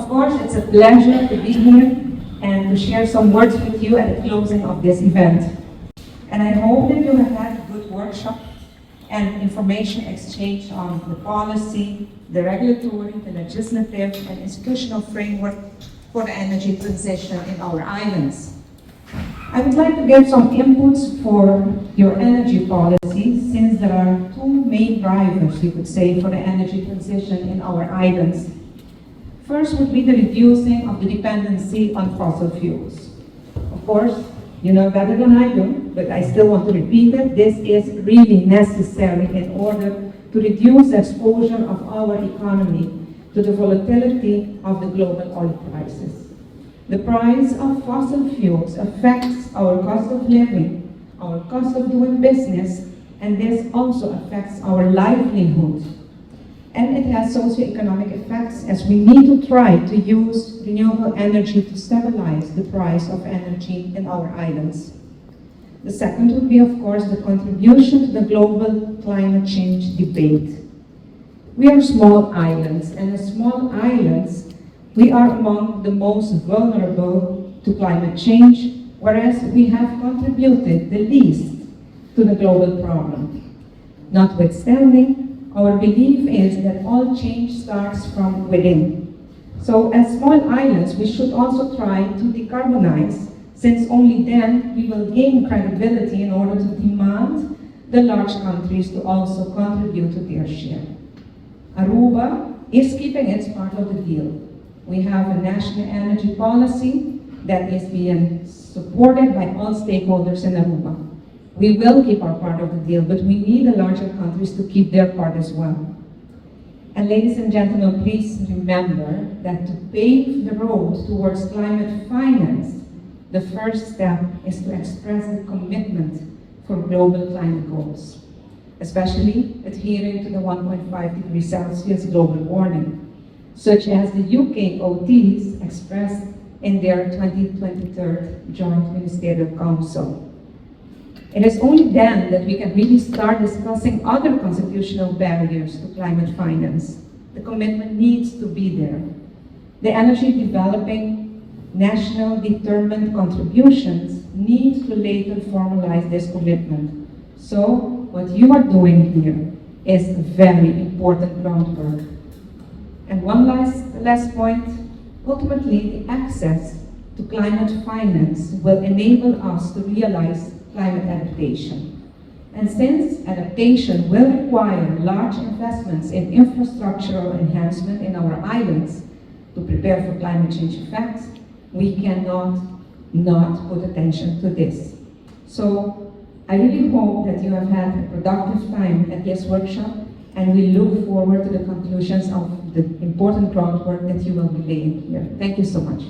course, it's a pleasure to be here and to share some words with you at the closing of this event. And I hope that you have had a good workshop and information exchange on the policy, the regulatory, the legislative, and institutional framework for the energy transition in our islands. I would like to give some inputs for your energy policy, since there are two main drivers, you could say, for the energy transition in our islands. First would be the reducing of the dependency on fossil fuels. Of course, you know better than I do, but I still want to repeat it. This is really necessary in order to reduce the exposure of our economy to the volatility of the global oil prices. The price of fossil fuels affects our cost of living, our cost of doing business, and this also affects our livelihood. And it has socioeconomic effects, as we need to try to use renewable energy to stabilize the price of energy in our islands. The second would be, of course, the contribution to the global climate change debate. We are small islands, and as small islands, we are among the most vulnerable to climate change, whereas we have contributed the least to the global problem. Notwithstanding, our belief is that all change starts from within. So as small islands, we should also try to decarbonize, since only then we will gain credibility in order to demand the large countries to also contribute to their share. Aruba is keeping its part of the deal. We have a national energy policy that is being supported by all stakeholders in Aruba. We will keep our part of the deal, but we need the larger countries to keep their part as well. And ladies and gentlemen, please remember that to pave the road towards climate finance, the first step is to express the commitment for global climate goals, especially adhering to the 1.5 degrees Celsius global warming, such as the UK OTs expressed in their 2023 Joint Ministerial Council. It is only then that we can really start discussing other constitutional barriers to climate finance. The commitment needs to be there. The energy developing national determined contributions need to later formalize this commitment. So what you are doing here is a very important groundwork. And one last point, ultimately the access to climate finance will enable us to realize climate adaptation. And since adaptation will require large investments in infrastructural enhancement in our islands to prepare for climate change effects, we cannot not put attention to this. So I really hope that you have had a productive time at this workshop, and we look forward to the conclusions of the important groundwork that you will be laying here. Thank you so much.